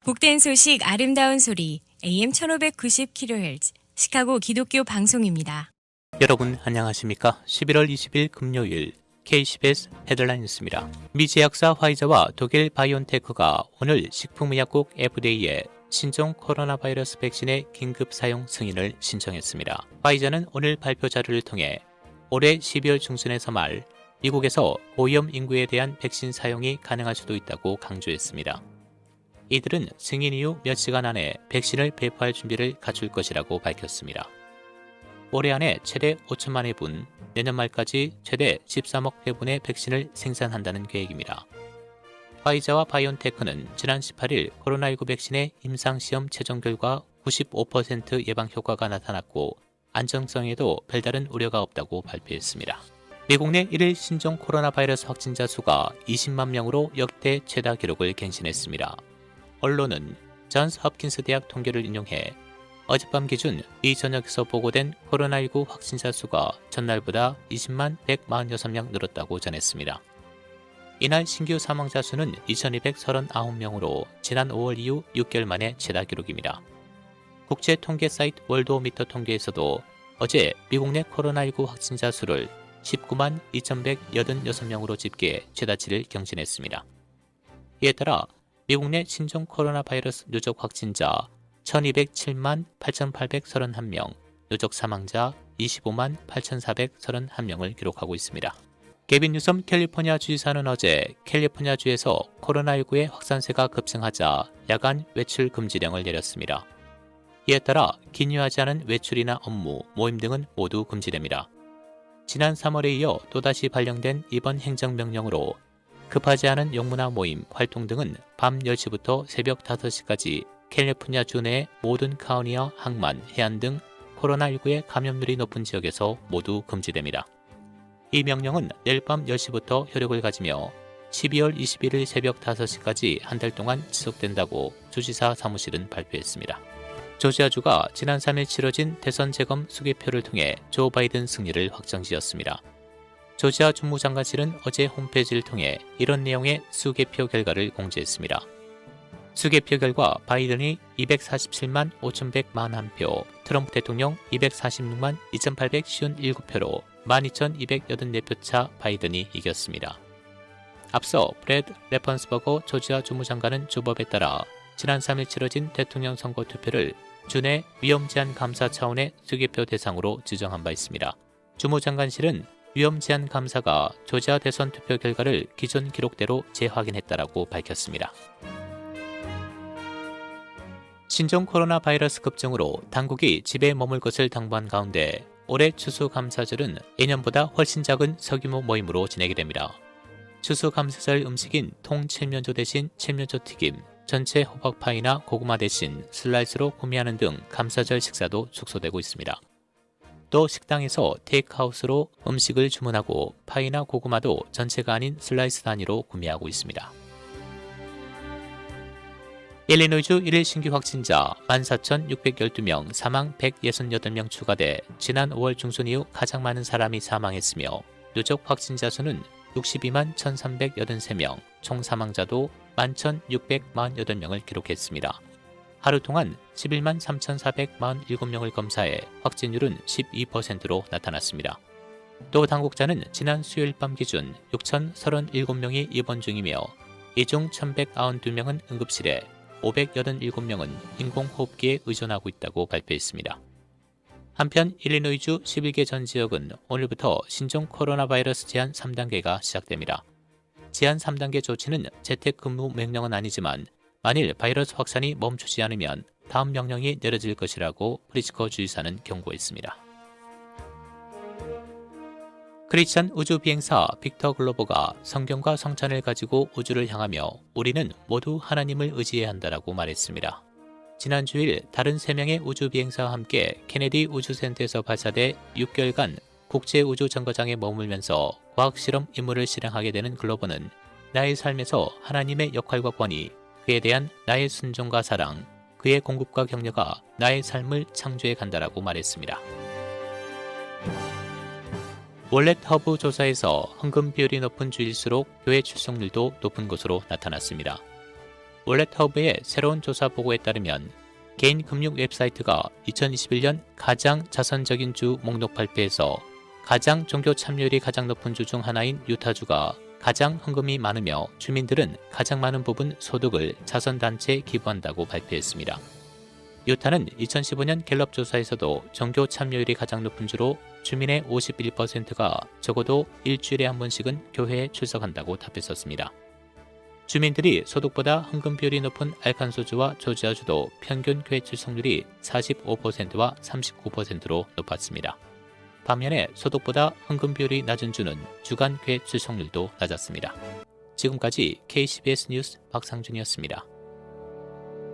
복된 소식 아름다운 소리 AM 1590kHz 시카고 기독교 방송입니다. 여러분 안녕하십니까? 11월 20일 금요일 KCBS 헤드라인 뉴스입니다. 미 제약사 화이자와 독일 바이온테크가 오늘 식품의약국 FDA에 신종 코로나 바이러스 백신의 긴급 사용 승인을 신청했습니다. 화이자는 오늘 발표 자료를 통해 올해 12월 중순에서 말 미국에서 고위험 인구에 대한 백신 사용이 가능할 수도 있다고 강조했습니다. 이들은 승인 이후 몇 시간 안에 백신을 배포할 준비를 갖출 것이라고 밝혔습니다. 올해 안에 최대 5천만 회분, 내년 말까지 최대 13억 회분의 백신을 생산한다는 계획입니다. 화이자와 바이온테크는 지난 18일 코로나19 백신의 임상시험 최종 결과 95% 예방 효과가 나타났고 안정성에도 별다른 우려가 없다고 발표했습니다. 미국 내 1일 신종 코로나 바이러스 확진자 수가 20만 명으로 역대 최다 기록을 갱신했습니다. 언론은 존스 홉킨스 대학 통계를 인용해 어젯밤 기준 이 전역에서 보고된 코로나19 확진자 수가 전날보다 20만 146명 늘었다고 전했습니다. 이날 신규 사망자 수는 2239명으로 지난 5월 이후 6개월 만에 최다 기록입니다. 국제 통계 사이트 월드오미터 통계에서도 어제 미국 내 코로나19 확진자 수를 19만 2186명으로 집계 최다치를 경신했습니다. 이에 따라 미국 내 신종 코로나 바이러스 누적 확진자 1207만 8831명, 누적 사망자 25만 8431명을 기록하고 있습니다. 게빈 뉴섬 캘리포니아 주지사는 어제 캘리포니아주에서 코로나19의 확산세가 급증하자 야간 외출 금지령을 내렸습니다. 이에 따라 기뉴하지 않은 외출이나 업무, 모임 등은 모두 금지됩니다. 지난 3월에 이어 또다시 발령된 이번 행정명령으로 급하지 않은 용무나 모임, 활동 등은 밤 10시부터 새벽 5시까지 캘리포니아주 내 모든 카운티와 항만, 해안 등 코로나19의 감염률이 높은 지역에서 모두 금지됩니다. 이 명령은 내일 밤 10시부터 효력을 가지며 12월 21일 새벽 5시까지 한 달 동안 지속된다고 주지사 사무실은 발표했습니다. 조지아주가 지난 3일 치러진 대선 재검 수개표를 통해 조 바이든 승리를 확정지었습니다. 조지아 주무장관실은 어제 홈페이지를 통해 이런 내용의 수개표 결과를 공지했습니다. 수개표 결과 바이든이 247만 5,141표, 트럼프 대통령 246만 2,857표로 12,284표 차 바이든이 이겼습니다. 앞서 브래드 레펀스버거 조지아 주무장관은 주법에 따라 지난 3일 치러진 대통령 선거 투표를 주내 위험 제한 감사 차원의 수개표 대상으로 지정한 바 있습니다. 주무장관실은 위험 제한 감사가 조지아 대선 투표 결과를 기존 기록대로 재확인했다라고 밝혔습니다. 신종 코로나 바이러스 급증으로 당국이 집에 머물 것을 당부한 가운데 올해 추수감사절은 예년보다 훨씬 작은 소규모 모임으로 지내게 됩니다. 추수감사절 음식인 통칠면조 대신 칠면조 튀김, 전체 호박파이나 고구마 대신 슬라이스로 구매하는 등 감사절 식사도 축소되고 있습니다. 또 식당에서 테이크아웃으로 음식을 주문하고 파이나 고구마도 전체가 아닌 슬라이스 단위로 구매하고 있습니다. 일리노이주 1일 신규 확진자 14,612명, 사망 168명 추가돼 지난 5월 중순 이후 가장 많은 사람이 사망했으며 누적 확진자 수는 62만 1,383명, 총 사망자도 11,648명을 기록했습니다. 하루 동안 11만 3,447명을 검사해 확진율은 12%로 나타났습니다. 또 당국자는 지난 수요일 밤 기준 6,037명이 입원 중이며 이 중 1,192명은 응급실에 587명은 인공호흡기에 의존하고 있다고 발표했습니다. 한편 일리노이주 11개 전 지역은 오늘부터 신종 코로나 바이러스 제한 3단계가 시작됩니다. 제한 3단계 조치는 재택근무 명령은 아니지만 만일 바이러스 확산이 멈추지 않으면 다음 명령이 내려질 것이라고 프리츠커 주지사는 경고했습니다. 크리스찬 우주 비행사 빅터 글로버가 성경과 성찬을 가지고 우주를 향하며 우리는 모두 하나님을 의지해야 한다라고 말했습니다. 지난 주일 다른 3명의 우주 비행사와 함께 케네디 우주센터에서 발사돼 6개월간 국제우주정거장에 머물면서 과학실험 임무를 실행하게 되는 글로버는 나의 삶에서 하나님의 역할과 권위, 그에 대한 나의 순종과 사랑, 그의 공급과 격려가 나의 삶을 창조해 간다라고 말했습니다. 월렛 허브 조사에서 헌금 비율이 높은 주일수록 교회 출석률도 높은 것으로 나타났습니다. 월렛허브의 새로운 조사 보고에 따르면 개인 금융 웹사이트가 2021년 가장 자선적인 주 목록 발표에서 가장 종교 참여율이 가장 높은 주 중 하나인 유타주가 가장 헌금이 많으며 주민들은 가장 많은 부분 소득을 자선단체에 기부한다고 발표했습니다. 유타는 2015년 갤럽 조사에서도 종교 참여율이 가장 높은 주로 주민의 51%가 적어도 일주일에 한 번씩은 교회에 출석한다고 답했었습니다. 주민들이 소득보다 헌금 비율이 높은 알칸소주와 조지아주도 평균 교회 출석률이 45%와 39%로 높았습니다. 반면에 소득보다 헌금 비율이 낮은 주는 주간 교회 출석률도 낮았습니다. 지금까지 KCBS 뉴스 박상준이었습니다.